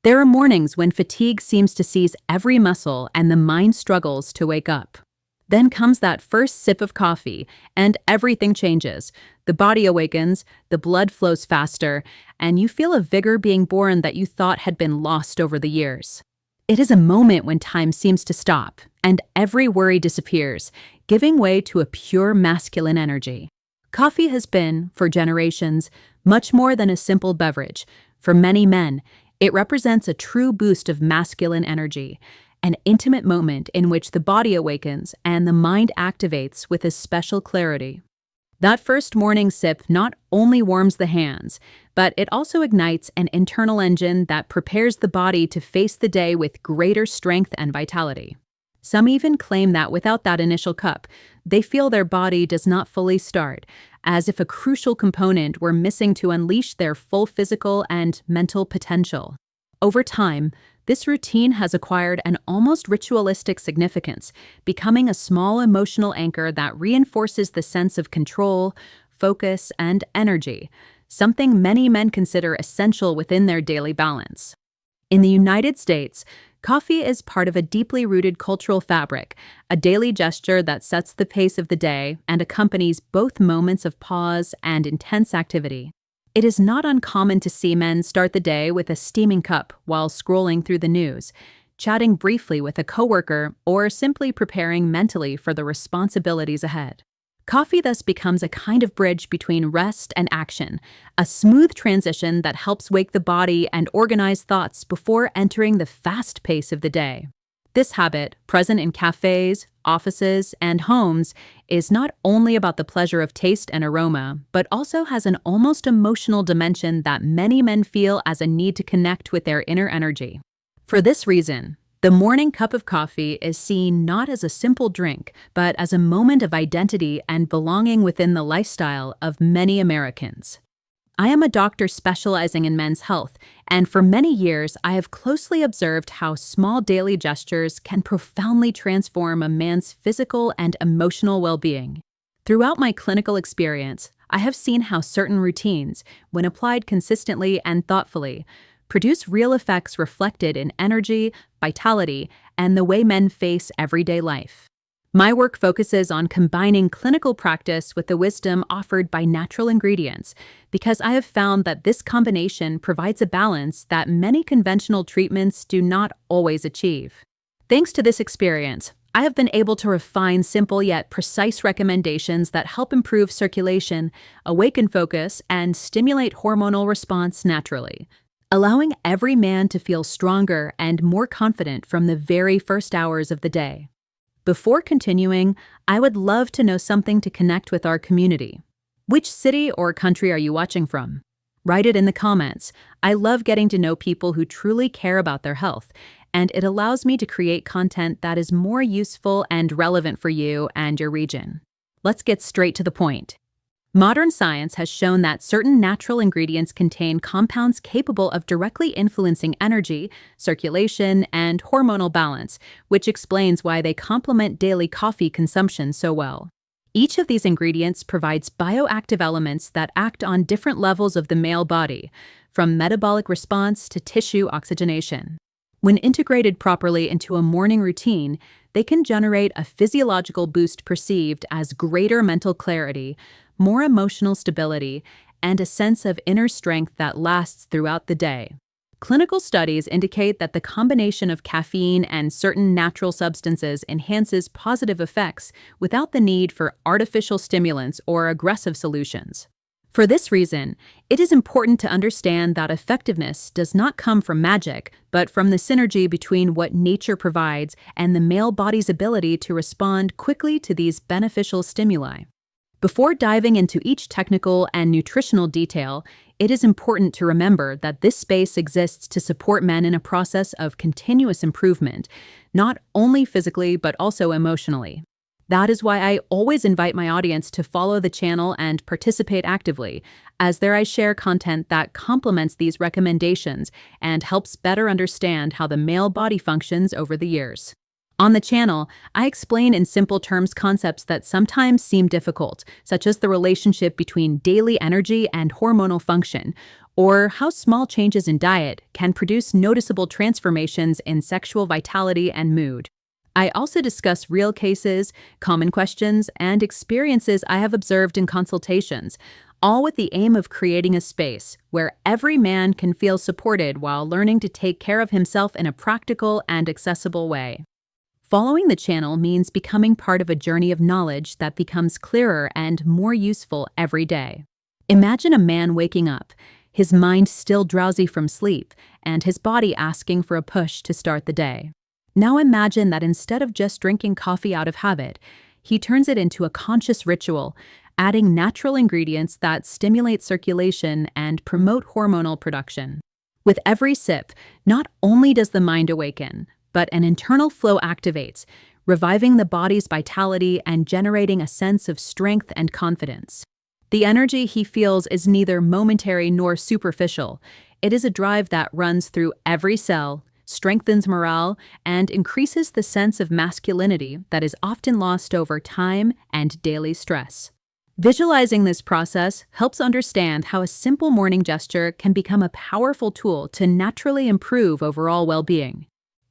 There are mornings when fatigue seems to seize every muscle and the mind struggles to wake up. Then comes that first sip of coffee, and everything changes. The body awakens, the blood flows faster, and you feel a vigor being born that you thought had been lost over the years. It is a moment when time seems to stop, and every worry disappears, giving way to a pure masculine energy. Coffee has been, for generations, much more than a simple beverage. For many men, it represents a true boost of masculine energy, an intimate moment in which the body awakens and the mind activates with a special clarity. That first morning sip not only warms the hands, but it also ignites an internal engine that prepares the body to face the day with greater strength and vitality. Some even claim that without that initial cup, they feel their body does not fully start, as if a crucial component were missing to unleash their full physical and mental potential. Over time, this routine has acquired an almost ritualistic significance, becoming a small emotional anchor that reinforces the sense of control, focus, and energy, something many men consider essential within their daily balance. In the United States, coffee is part of a deeply rooted cultural fabric, a daily gesture that sets the pace of the day and accompanies both moments of pause and intense activity. It is not uncommon to see men start the day with a steaming cup while scrolling through the news, chatting briefly with a coworker, or simply preparing mentally for the responsibilities ahead. Coffee thus becomes a kind of bridge between rest and action, a smooth transition that helps wake the body and organize thoughts before entering the fast pace of the day. This habit, present in cafes, offices, and homes, is not only about the pleasure of taste and aroma, but also has an almost emotional dimension that many men feel as a need to connect with their inner energy. For this reason, the morning cup of coffee is seen not as a simple drink, but as a moment of identity and belonging within the lifestyle of many Americans. I am a doctor specializing in men's health, and for many years I have closely observed how small daily gestures can profoundly transform a man's physical and emotional well-being. Throughout my clinical experience, I have seen how certain routines, when applied consistently and thoughtfully, produce real effects reflected in energy, vitality, and the way men face everyday life. My work focuses on combining clinical practice with the wisdom offered by natural ingredients, because I have found that this combination provides a balance that many conventional treatments do not always achieve. Thanks to this experience, I have been able to refine simple yet precise recommendations that help improve circulation, awaken focus, and stimulate hormonal response naturally, allowing every man to feel stronger and more confident from the very first hours of the day. Before continuing, I would love to know something to connect with our community. Which city or country are you watching from? Write it in the comments. I love getting to know people who truly care about their health, and it allows me to create content that is more useful and relevant for you and your region. Let's get straight to the point. Modern science has shown that certain natural ingredients contain compounds capable of directly influencing energy, circulation, and hormonal balance, which explains why they complement daily coffee consumption so well. Each of these ingredients provides bioactive elements that act on different levels of the male body, from metabolic response to tissue oxygenation. When integrated properly into a morning routine, they can generate a physiological boost perceived as greater mental clarity, more emotional stability, and a sense of inner strength that lasts throughout the day. Clinical studies indicate that the combination of caffeine and certain natural substances enhances positive effects without the need for artificial stimulants or aggressive solutions. For this reason, it is important to understand that effectiveness does not come from magic, but from the synergy between what nature provides and the male body's ability to respond quickly to these beneficial stimuli. Before diving into each technical and nutritional detail, it is important to remember that this space exists to support men in a process of continuous improvement, not only physically but also emotionally. That is why I always invite my audience to follow the channel and participate actively, as there I share content that complements these recommendations and helps better understand how the male body functions over the years. On the channel, I explain in simple terms concepts that sometimes seem difficult, such as the relationship between daily energy and hormonal function, or how small changes in diet can produce noticeable transformations in sexual vitality and mood. I also discuss real cases, common questions, and experiences I have observed in consultations, all with the aim of creating a space where every man can feel supported while learning to take care of himself in a practical and accessible way. Following the channel means becoming part of a journey of knowledge that becomes clearer and more useful every day. Imagine a man waking up, his mind still drowsy from sleep, and his body asking for a push to start the day. Now imagine that instead of just drinking coffee out of habit, he turns it into a conscious ritual, adding natural ingredients that stimulate circulation and promote hormonal production. With every sip, not only does the mind awaken, but an internal flow activates, reviving the body's vitality and generating a sense of strength and confidence. The energy he feels is neither momentary nor superficial. It is a drive that runs through every cell, strengthens morale, and increases the sense of masculinity that is often lost over time and daily stress. Visualizing this process helps understand how a simple morning gesture can become a powerful tool to naturally improve overall well-being.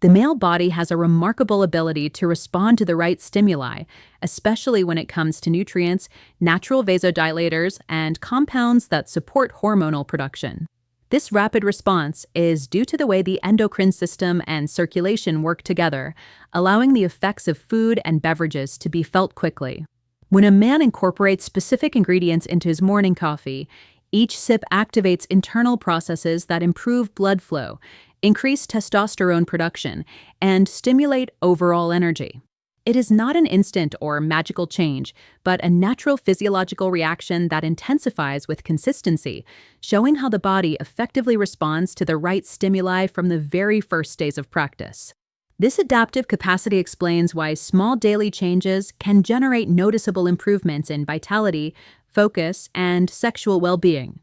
The male body has a remarkable ability to respond to the right stimuli, especially when it comes to nutrients, natural vasodilators, and compounds that support hormonal production. This rapid response is due to the way the endocrine system and circulation work together, allowing the effects of food and beverages to be felt quickly. When a man incorporates specific ingredients into his morning coffee, each sip activates internal processes that improve blood flow, increase testosterone production, and stimulate overall energy. It is not an instant or magical change, but a natural physiological reaction that intensifies with consistency, showing how the body effectively responds to the right stimuli from the very first days of practice. This adaptive capacity explains why small daily changes can generate noticeable improvements in vitality, focus, and sexual well-being.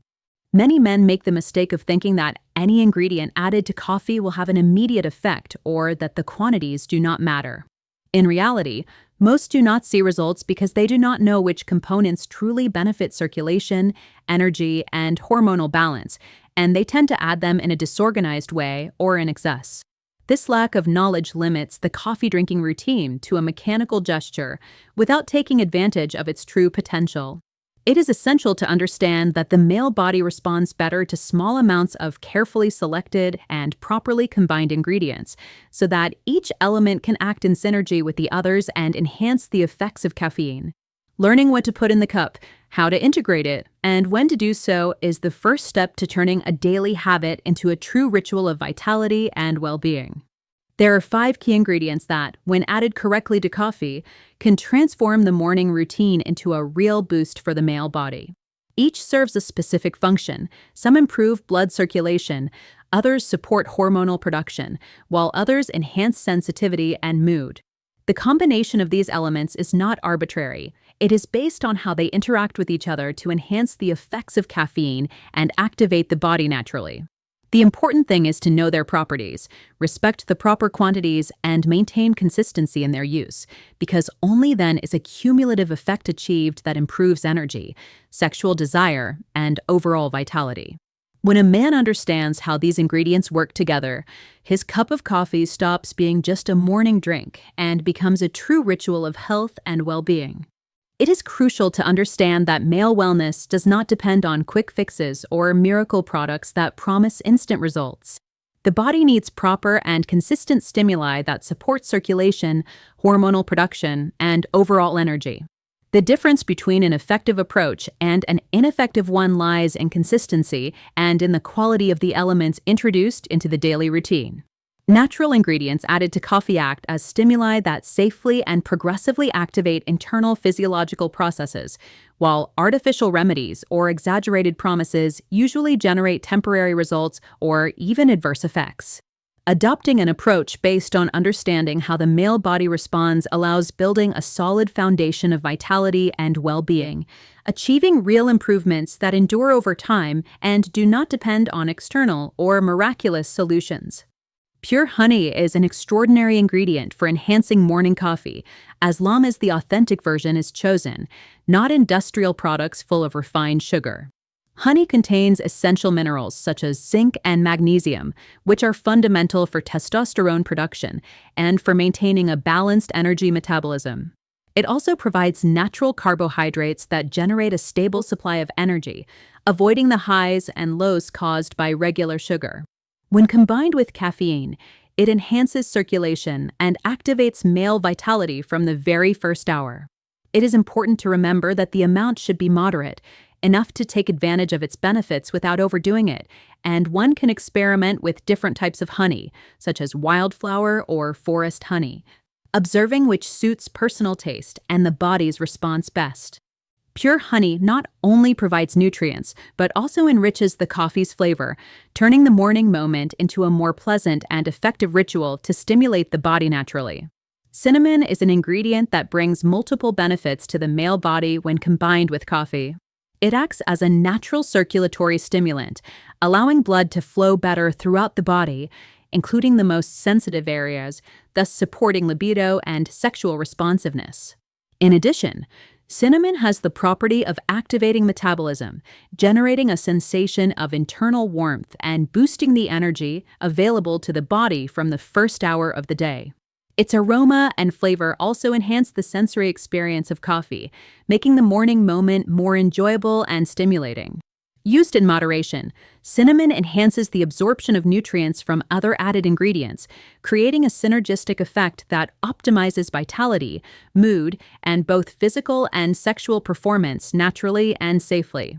Many men make the mistake of thinking that any ingredient added to coffee will have an immediate effect or that the quantities do not matter. In reality, most do not see results because they do not know which components truly benefit circulation, energy, and hormonal balance, and they tend to add them in a disorganized way or in excess. This lack of knowledge limits the coffee drinking routine to a mechanical gesture without taking advantage of its true potential. It is essential to understand that the male body responds better to small amounts of carefully selected and properly combined ingredients, so that each element can act in synergy with the others and enhance the effects of caffeine. Learning what to put in the cup, how to integrate it, and when to do so is the first step to turning a daily habit into a true ritual of vitality and well-being. There are 5 key ingredients that, when added correctly to coffee, can transform the morning routine into a real boost for the male body. Each serves a specific function. Some improve blood circulation, others support hormonal production, while others enhance sensitivity and mood. The combination of these elements is not arbitrary. It is based on how they interact with each other to enhance the effects of caffeine and activate the body naturally. The important thing is to know their properties, respect the proper quantities, and maintain consistency in their use, because only then is a cumulative effect achieved that improves energy, sexual desire, and overall vitality. When a man understands how these ingredients work together, his cup of coffee stops being just a morning drink and becomes a true ritual of health and well-being. It is crucial to understand that male wellness does not depend on quick fixes or miracle products that promise instant results. The body needs proper and consistent stimuli that support circulation, hormonal production, and overall energy. The difference between an effective approach and an ineffective one lies in consistency and in the quality of the elements introduced into the daily routine. Natural ingredients added to coffee act as stimuli that safely and progressively activate internal physiological processes, while artificial remedies or exaggerated promises usually generate temporary results or even adverse effects. Adopting an approach based on understanding how the male body responds allows building a solid foundation of vitality and well-being, achieving real improvements that endure over time and do not depend on external or miraculous solutions. Pure honey is an extraordinary ingredient for enhancing morning coffee, as long as the authentic version is chosen, not industrial products full of refined sugar. Honey contains essential minerals such as zinc and magnesium, which are fundamental for testosterone production and for maintaining a balanced energy metabolism. It also provides natural carbohydrates that generate a stable supply of energy, avoiding the highs and lows caused by regular sugar. When combined with caffeine, it enhances circulation and activates male vitality from the very first hour. It is important to remember that the amount should be moderate, enough to take advantage of its benefits without overdoing it, and one can experiment with different types of honey, such as wildflower or forest honey, observing which suits personal taste and the body's response best. Pure honey not only provides nutrients, but also enriches the coffee's flavor, turning the morning moment into a more pleasant and effective ritual to stimulate the body naturally. Cinnamon is an ingredient that brings multiple benefits to the male body when combined with coffee. It acts as a natural circulatory stimulant, allowing blood to flow better throughout the body, including the most sensitive areas, thus supporting libido and sexual responsiveness. In addition, cinnamon has the property of activating metabolism, generating a sensation of internal warmth and boosting the energy available to the body from the first hour of the day. Its aroma and flavor also enhance the sensory experience of coffee, making the morning moment more enjoyable and stimulating. Used in moderation, cinnamon enhances the absorption of nutrients from other added ingredients, creating a synergistic effect that optimizes vitality, mood, and both physical and sexual performance naturally and safely.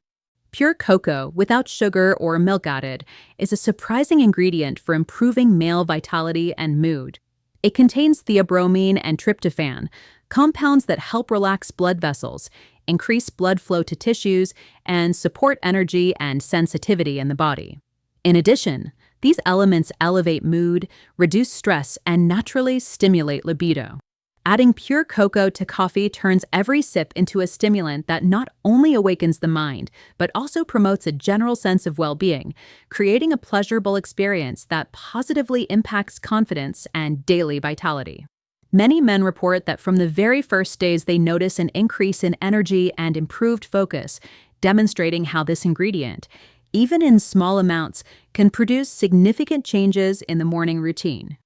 Pure cocoa, without sugar or milk added, is a surprising ingredient for improving male vitality and mood. It contains theobromine and tryptophan, compounds that help relax blood vessels, increase blood flow to tissues, and support energy and sensitivity in the body. In addition, these elements elevate mood, reduce stress, and naturally stimulate libido. Adding pure cocoa to coffee turns every sip into a stimulant that not only awakens the mind, but also promotes a general sense of well-being, creating a pleasurable experience that positively impacts confidence and daily vitality. Many men report that from the very first days they notice an increase in energy and improved focus, demonstrating how this ingredient, even in small amounts, can produce significant changes in the morning routine.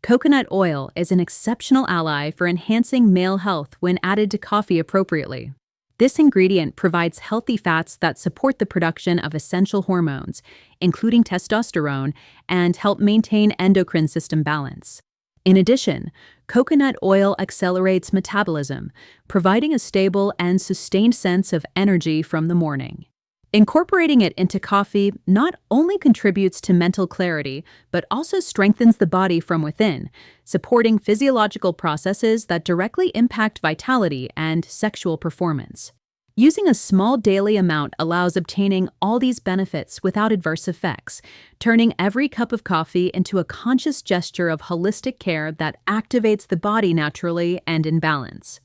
Coconut oil is an exceptional ally for enhancing male health when added to coffee appropriately. This ingredient provides healthy fats that support the production of essential hormones, including testosterone, and help maintain endocrine system balance. In addition, coconut oil accelerates metabolism, providing a stable and sustained sense of energy from the morning. Incorporating it into coffee not only contributes to mental clarity, but also strengthens the body from within, supporting physiological processes that directly impact vitality and sexual performance. Using a small daily amount allows obtaining all these benefits without adverse effects, turning every cup of coffee into a conscious gesture of holistic care that activates the body naturally and in balance.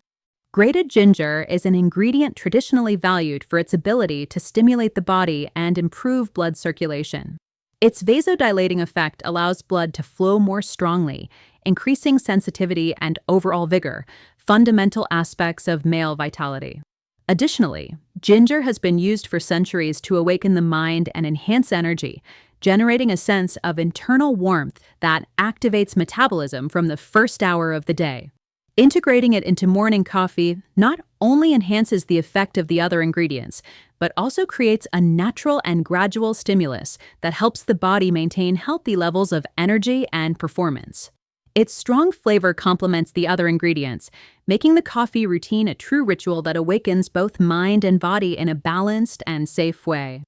Grated ginger is an ingredient traditionally valued for its ability to stimulate the body and improve blood circulation. Its vasodilating effect allows blood to flow more strongly, increasing sensitivity and overall vigor, fundamental aspects of male vitality. Additionally, ginger has been used for centuries to awaken the mind and enhance energy, generating a sense of internal warmth that activates metabolism from the first hour of the day. Integrating it into morning coffee not only enhances the effect of the other ingredients, but also creates a natural and gradual stimulus that helps the body maintain healthy levels of energy and performance. Its strong flavor complements the other ingredients, making the coffee routine a true ritual that awakens both mind and body in a balanced and safe way.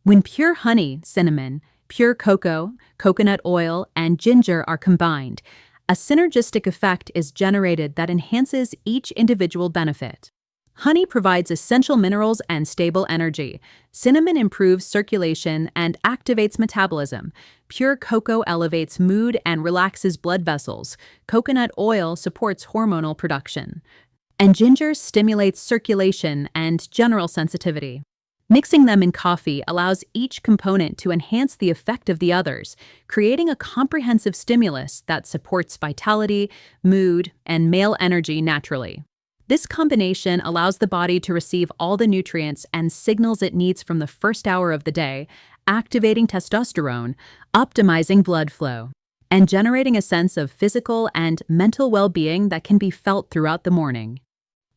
When pure honey, cinnamon, pure cocoa, coconut oil, and ginger are combined, a synergistic effect is generated that enhances each individual benefit. Honey provides essential minerals and stable energy. Cinnamon improves circulation and activates metabolism. Pure cocoa elevates mood and relaxes blood vessels. Coconut oil supports hormonal production. And ginger stimulates circulation and general sensitivity. Mixing them in coffee allows each component to enhance the effect of the others, creating a comprehensive stimulus that supports vitality, mood, and male energy naturally. This combination allows the body to receive all the nutrients and signals it needs from the first hour of the day, activating testosterone, optimizing blood flow, and generating a sense of physical and mental well-being that can be felt throughout the morning.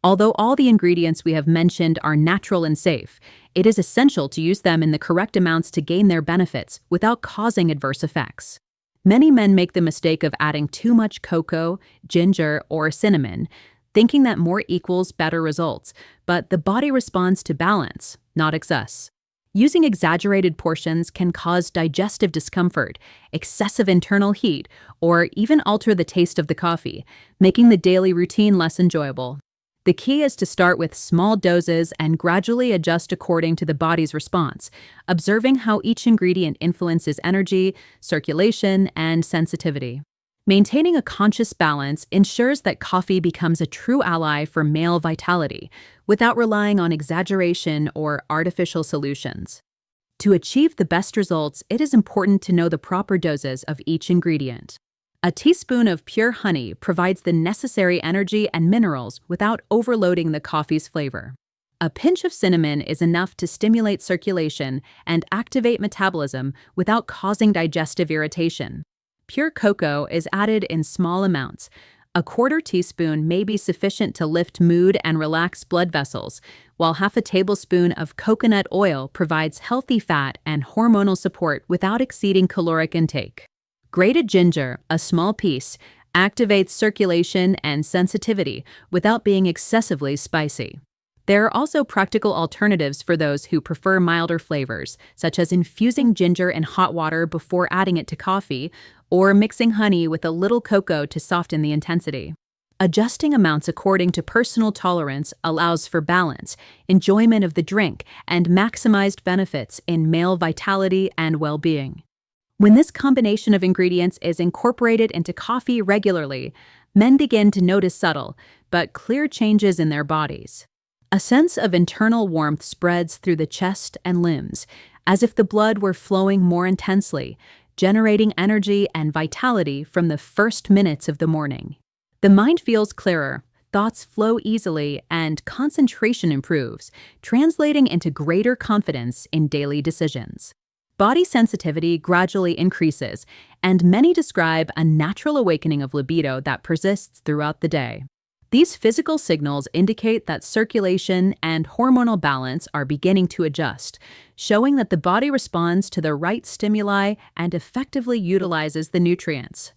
Although all the ingredients we have mentioned are natural and safe, it is essential to use them in the correct amounts to gain their benefits without causing adverse effects. Many men make the mistake of adding too much cocoa, ginger, or cinnamon, thinking that more equals better results, but the body responds to balance, not excess. Using exaggerated portions can cause digestive discomfort, excessive internal heat, or even alter the taste of the coffee, making the daily routine less enjoyable. The key is to start with small doses and gradually adjust according to the body's response, observing how each ingredient influences energy, circulation, and sensitivity. Maintaining a conscious balance ensures that coffee becomes a true ally for male vitality, without relying on exaggeration or artificial solutions. To achieve the best results, it is important to know the proper doses of each ingredient. A teaspoon of pure honey provides the necessary energy and minerals without overloading the coffee's flavor. A pinch of cinnamon is enough to stimulate circulation and activate metabolism without causing digestive irritation. Pure cocoa is added in small amounts. A quarter teaspoon may be sufficient to lift mood and relax blood vessels, while half a tablespoon of coconut oil provides healthy fat and hormonal support without exceeding caloric intake. Grated ginger, a small piece, activates circulation and sensitivity without being excessively spicy. There are also practical alternatives for those who prefer milder flavors, such as infusing ginger in hot water before adding it to coffee, or mixing honey with a little cocoa to soften the intensity. Adjusting amounts according to personal tolerance allows for balance, enjoyment of the drink, and maximized benefits in male vitality and well-being. When this combination of ingredients is incorporated into coffee regularly, men begin to notice subtle but clear changes in their bodies. A sense of internal warmth spreads through the chest and limbs, as if the blood were flowing more intensely, generating energy and vitality from the first minutes of the morning. The mind feels clearer, thoughts flow easily, and concentration improves, translating into greater confidence in daily decisions. Body sensitivity gradually increases, and many describe a natural awakening of libido that persists throughout the day. These physical signals indicate that circulation and hormonal balance are beginning to adjust, showing that the body responds to the right stimuli and effectively utilizes the nutrients.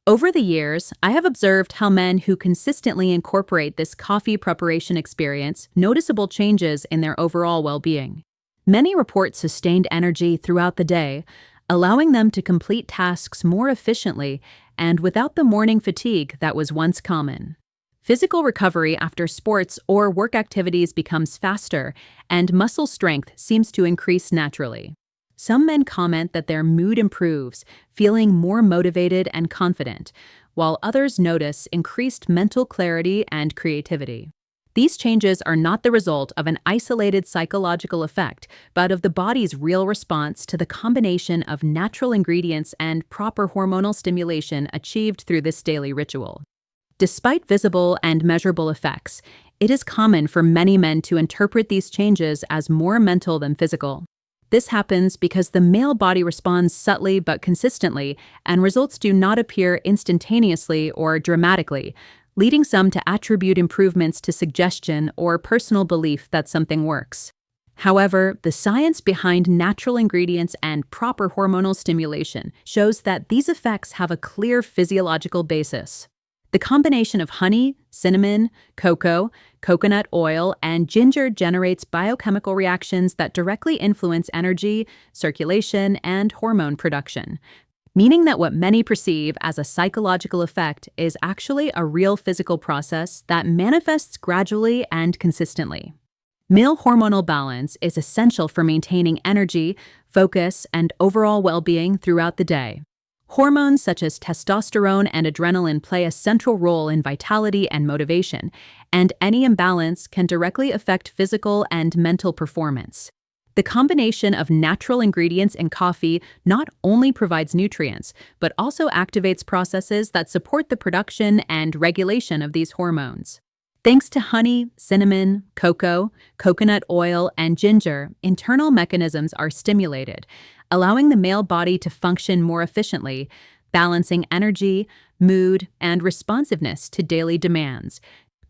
Over the years, I have observed how men who consistently incorporate this coffee preparation experience noticeable changes in their overall well-being. Many report sustained energy throughout the day, allowing them to complete tasks more efficiently and without the morning fatigue that was once common. Physical recovery after sports or work activities becomes faster, and muscle strength seems to increase naturally. Some men comment that their mood improves, feeling more motivated and confident, while others notice increased mental clarity and creativity. These changes are not the result of an isolated psychological effect, but of the body's real response to the combination of natural ingredients and proper hormonal stimulation achieved through this daily ritual. Despite visible and measurable effects, it is common for many men to interpret these changes as more mental than physical. This happens because the male body responds subtly but consistently, and results do not appear instantaneously or dramatically, leading some to attribute improvements to suggestion or personal belief that something works. However, the science behind natural ingredients and proper hormonal stimulation shows that these effects have a clear physiological basis. The combination of honey, cinnamon, cocoa, coconut oil, and ginger generates biochemical reactions that directly influence energy, circulation, and hormone production, meaning that what many perceive as a psychological effect is actually a real physical process that manifests gradually and consistently. Male hormonal balance is essential for maintaining energy, focus, and overall well-being throughout the day. Hormones such as testosterone and adrenaline play a central role in vitality and motivation, and any imbalance can directly affect physical and mental performance. The combination of natural ingredients in coffee not only provides nutrients, but also activates processes that support the production and regulation of these hormones. Thanks to honey, cinnamon, cocoa, coconut oil, and ginger, internal mechanisms are stimulated, allowing the male body to function more efficiently, balancing energy, mood, and responsiveness to daily demands,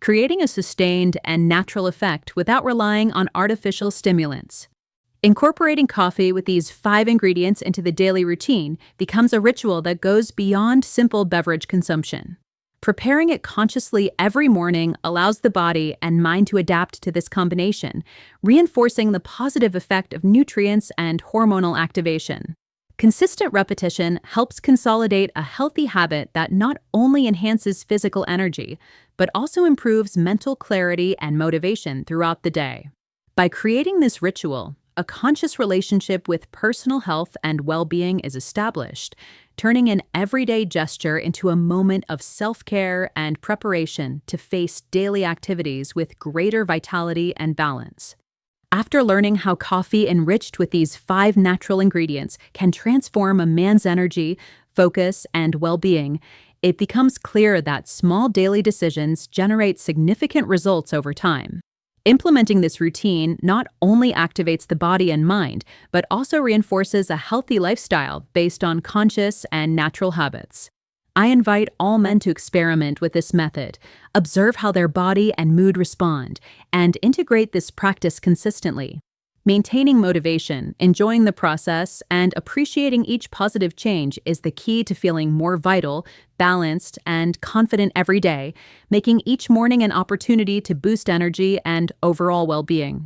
creating a sustained and natural effect without relying on artificial stimulants. Incorporating coffee with these 5 ingredients into the daily routine becomes a ritual that goes beyond simple beverage consumption. Preparing it consciously every morning allows the body and mind to adapt to this combination, reinforcing the positive effect of nutrients and hormonal activation. Consistent repetition helps consolidate a healthy habit that not only enhances physical energy, but also improves mental clarity and motivation throughout the day. By creating this ritual, a conscious relationship with personal health and well-being is established, turning an everyday gesture into a moment of self-care and preparation to face daily activities with greater vitality and balance. After learning how coffee enriched with these 5 natural ingredients can transform a man's energy, focus, and well-being, it becomes clear that small daily decisions generate significant results over time. Implementing this routine not only activates the body and mind, but also reinforces a healthy lifestyle based on conscious and natural habits. I invite all men to experiment with this method, observe how their body and mood respond, and integrate this practice consistently. Maintaining motivation, enjoying the process, and appreciating each positive change is the key to feeling more vital, balanced, and confident every day, making each morning an opportunity to boost energy and overall well-being.